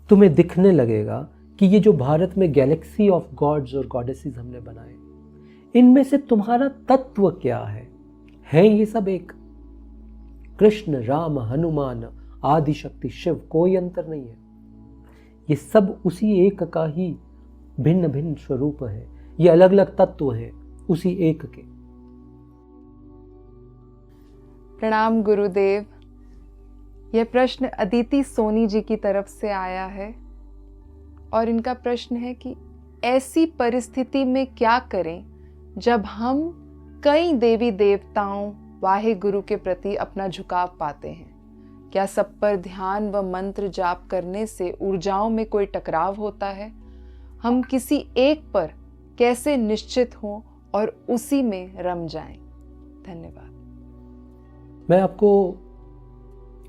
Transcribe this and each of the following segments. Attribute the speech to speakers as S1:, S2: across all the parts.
S1: तुम्हें दिखने लगेगा कि ये जो भारत में गैलेक्सी ऑफ गॉड्स और गॉडेसेस हमने बनाए, इनमें से तुम्हारा तत्व क्या है ये सब एक। कृष्ण, राम, हनुमान, आदि शक्ति, शिव, कोई अंतर नहीं है। ये सब उसी एक का ही भिन्न भिन्न स्वरूप है। ये अलग अलग तत्व हैं उसी एक के।
S2: प्रणाम गुरुदेव। यह प्रश्न अदिति सोनी जी की तरफ से आया है और इनका प्रश्न है कि ऐसी परिस्थिति में क्या करें जब हम कई देवी देवताओं वाहे गुरु के प्रति अपना झुकाव पाते हैं। क्या सब पर ध्यान व मंत्र जाप करने से ऊर्जाओं में कोई टकराव होता है? हम किसी एक पर कैसे निश्चित हों और उसी में रम जाएं? धन्यवाद।
S1: मैं आपको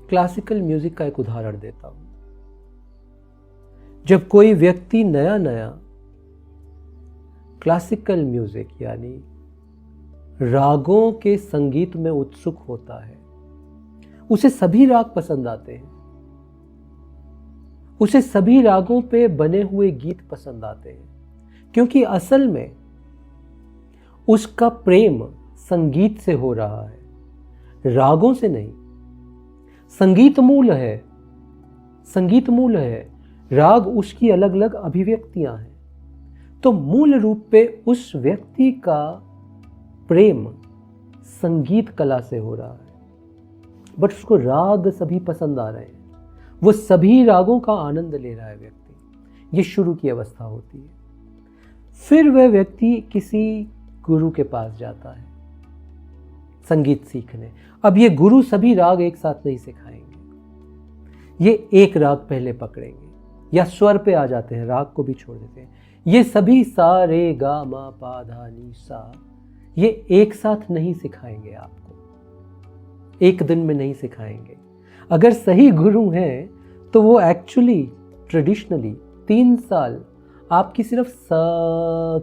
S1: क्लासिकल म्यूजिक का एक उदाहरण देता हूं। जब कोई व्यक्ति नया नया क्लासिकल म्यूजिक यानी रागों के संगीत में उत्सुक होता है, उसे सभी राग पसंद आते हैं, उसे सभी रागों पे बने हुए गीत पसंद आते हैं, क्योंकि असल में उसका प्रेम संगीत से हो रहा है, रागों से नहीं। संगीत मूल है, संगीत मूल है, राग उसकी अलग अलग अभिव्यक्तियां हैं। तो मूल रूप पे उस व्यक्ति का प्रेम संगीत कला से हो रहा है, बट उसको राग सभी पसंद आ रहे हैं, वो सभी रागों का आनंद ले रहा है व्यक्ति। ये शुरू की अवस्था होती है। फिर वह व्यक्ति किसी गुरु के पास जाता है संगीत सीखने। अब ये गुरु सभी राग एक साथ नहीं सिखाएंगे, ये एक राग पहले पकड़ेंगे या स्वर पे आ जाते हैं, राग को भी छोड़ देते हैं। ये सभी सा रे गा मा पा धा नी सा, ये एक साथ नहीं सिखाएंगे आपको, एक दिन में नहीं सिखाएंगे। अगर सही गुरु हैं तो वो एक्चुअली ट्रेडिशनली 3 साल आपकी सिर्फ स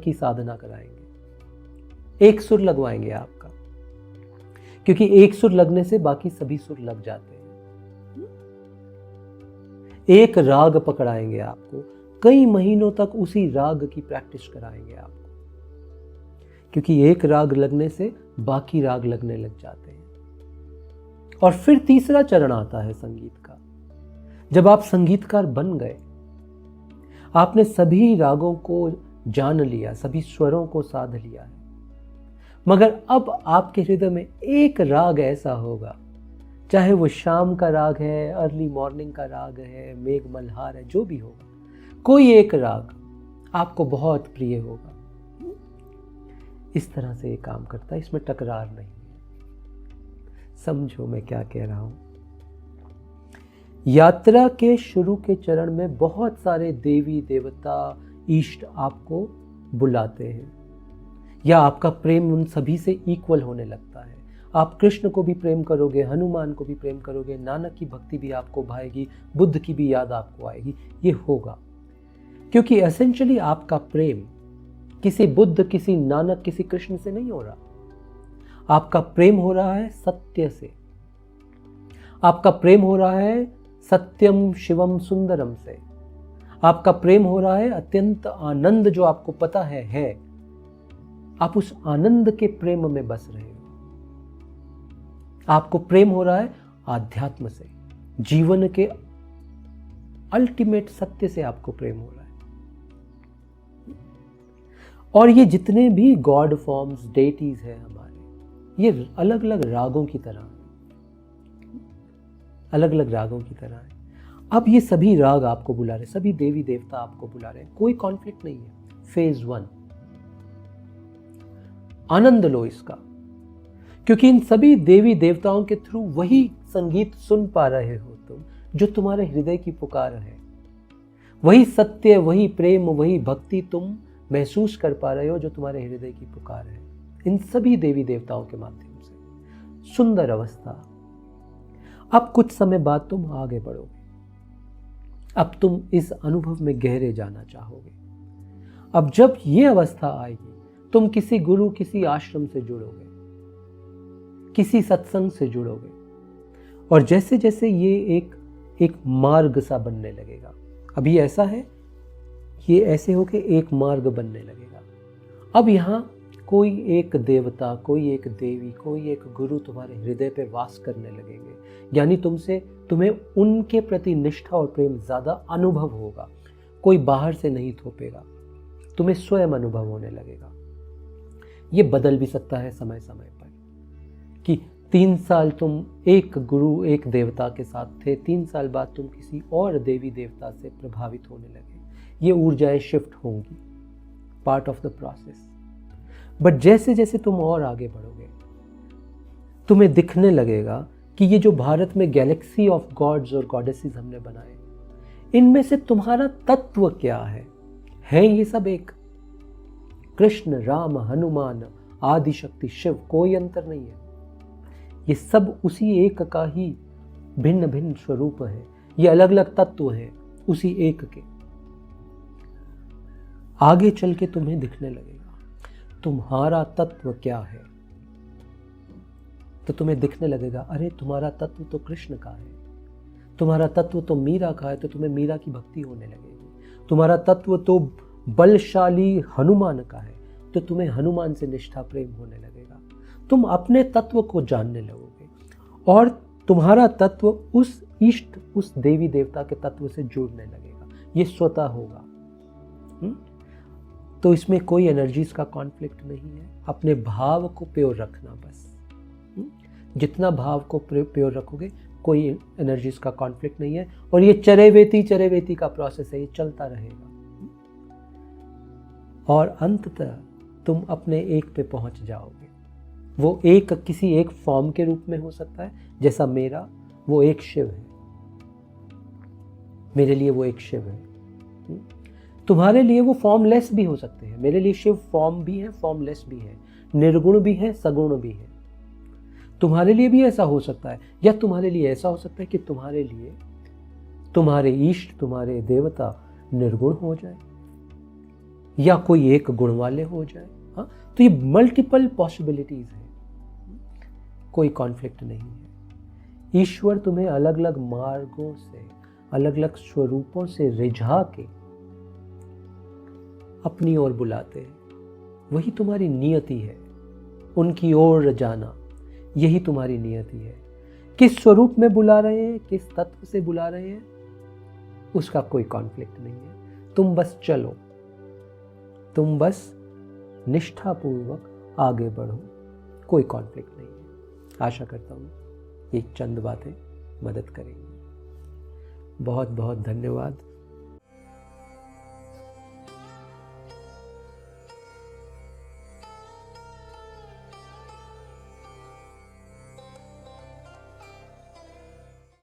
S1: की साधना कराएंगे, एक सुर लगवाएंगे आपका, क्योंकि एक सुर लगने से बाकी सभी सुर लग जाते हैं। एक राग पकड़ाएंगे आपको, कई महीनों तक उसी राग की प्रैक्टिस कराएंगे आपको, क्योंकि एक राग लगने से बाकी राग लगने लग जाते हैं। और फिर तीसरा चरण आता है संगीत का। जब आप संगीतकार बन गए, आपने सभी रागों को जान लिया, सभी स्वरों को साध लिया है, मगर अब आपके हृदय में एक राग ऐसा होगा, चाहे वो शाम का राग है, अर्ली मॉर्निंग का राग है, मेघ मल्हार है, जो भी होगा, कोई एक राग आपको बहुत प्रिय होगा। इस तरह से ये काम करता है, इसमें टकरार नहीं है। समझो मैं क्या कह रहा हूं। यात्रा के शुरू के चरण में बहुत सारे देवी देवता इष्ट आपको बुलाते हैं, या आपका प्रेम उन सभी से इक्वल होने लगता है। आप कृष्ण को भी प्रेम करोगे, हनुमान को भी प्रेम करोगे, नानक की भक्ति भी आपको भाएगी, बुद्ध की भी याद आपको आएगी। ये होगा क्योंकि एसेंशियली आपका प्रेम किसी बुद्ध, किसी नानक, किसी कृष्ण से नहीं हो रहा। आपका प्रेम हो रहा है सत्य से, आपका प्रेम हो रहा है सत्यम शिवम सुंदरम से, आपका प्रेम हो रहा है अत्यंत आनंद जो आपको पता है। आप उस आनंद के प्रेम में बस रहे हो। आपको प्रेम हो रहा है आध्यात्म से, जीवन के अल्टीमेट सत्य से आपको प्रेम हो रहा है। और ये जितने भी गॉड फॉर्म्स, डेटीज हैं हमारे, ये अलग अलग रागों की तरह है, अलग अलग रागों की तरह है। अब ये सभी राग आपको बुला रहे, सभी देवी देवता आपको बुला रहे हैं, कोई कॉन्फ्लिक्ट नहीं है। फेज 1, आनंद लो इसका, क्योंकि इन सभी देवी देवताओं के थ्रू वही संगीत सुन पा रहे हो तुम, जो तुम्हारे हृदय की पुकार है। वही सत्य, वही प्रेम, वही भक्ति तुम महसूस कर पा रहे हो जो तुम्हारे हृदय की पुकार है, इन सभी देवी देवताओं के माध्यम से। सुंदर अवस्था। अब कुछ समय बाद तुम आगे बढ़ोगे, अब तुम इस अनुभव में गहरे जाना चाहोगे। अब जब ये अवस्था आएगी, तुम किसी गुरु, किसी आश्रम से जुड़ोगे, किसी सत्संग से जुड़ोगे, और जैसे जैसे ये एक मार्ग सा बनने लगेगा, अभी ऐसा है, ये ऐसे हो के एक मार्ग बनने लगेगा। अब यहाँ कोई एक देवता, कोई एक देवी, कोई एक गुरु तुम्हारे हृदय पे वास करने लगेंगे, यानी तुम्हें उनके प्रति निष्ठा और प्रेम ज़्यादा अनुभव होगा। कोई बाहर से नहीं थोपेगा, तुम्हें स्वयं अनुभव होने लगेगा। ये बदल भी सकता है समय समय पर, कि 3 साल तुम एक गुरु, एक देवता के साथ थे, 3 साल बाद तुम किसी और देवी देवता से प्रभावित होने लगे। ये ऊर्जाएं शिफ्ट होंगी, part of the process. But जैसे जैसे तुम और आगे बढ़ोगे, तुम्हें दिखने लगेगा कि ये जो भारत में गैलेक्सी ऑफ गॉड्स और गॉडेसेस हमने बनाए, इनमें से तुम्हारा तत्व क्या है ये सब एक। कृष्ण, राम, हनुमान, आदि शक्ति, शिव, कोई अंतर नहीं है। ये सब उसी एक का ही भिन्न भिन्न स्वरूप है। ये अलग अलग तत्व हैं उसी एक के। आगे चल के तुम्हें दिखने लगेगा तुम्हारा तत्व क्या है, तो तुम्हें दिखने लगेगा अरे तुम्हारा तत्व तो कृष्ण का है, तुम्हारा तत्व तो मीरा का है, तो तुम्हें मीरा की भक्ति होने लगेगी। तुम्हारा तत्व तो बलशाली हनुमान का है, तो तुम्हें हनुमान से निष्ठा प्रेम होने लगेगा। तुम अपने तत्व को जानने लगोगे और तुम्हारा तत्व उस इष्ट, उस देवी देवता के तत्व से जुड़ने लगेगा। ये स्वतः होगा। तो इसमें कोई एनर्जीज का कॉन्फ्लिक्ट नहीं है। अपने भाव को प्योर रखना बस। जितना भाव को प्योर रखोगे, कोई एनर्जीज का कॉन्फ्लिक्ट नहीं है। और ये चरेवेती का प्रोसेस है, ये चलता रहेगा। और अंततः तुम अपने एक पे पहुंच जाओगे। वो एक किसी एक फॉर्म के रूप में हो सकता है, जैसा मेरा वो एक शिव है। मेरे लिए वो एक शिव है। तुम्हारे लिए वो फॉर्मलेस भी हो सकते हैं। मेरे लिए शिव फॉर्म भी है, फॉर्मलेस भी है, निर्गुण भी है, सगुण भी है। तुम्हारे लिए भी ऐसा हो सकता है, या तुम्हारे लिए ऐसा हो सकता है कि तुम्हारे लिए तुम्हारे इष्ट, तुम्हारे देवता निर्गुण हो जाए, या कोई एक गुण वाले हो जाए। हाँ, तो ये मल्टीपल पॉसिबिलिटीज है, कोई कॉन्फ्लिक्ट नहीं है। ईश्वर तुम्हें अलग अलग मार्गों से, अलग अलग स्वरूपों से रिझा के अपनी ओर बुलाते हैं। वही तुम्हारी नियति है, उनकी ओर जाना, यही तुम्हारी नियति है। किस स्वरूप में बुला रहे हैं, किस तत्व से बुला रहे हैं, उसका कोई कॉन्फ्लिक्ट नहीं है। तुम बस चलो, तुम बस निष्ठापूर्वक आगे बढ़ो, कोई कॉन्फ्लिक्ट नहीं है। आशा करता हूँ ये चंद बातें मदद करेंगी। बहुत बहुत धन्यवाद।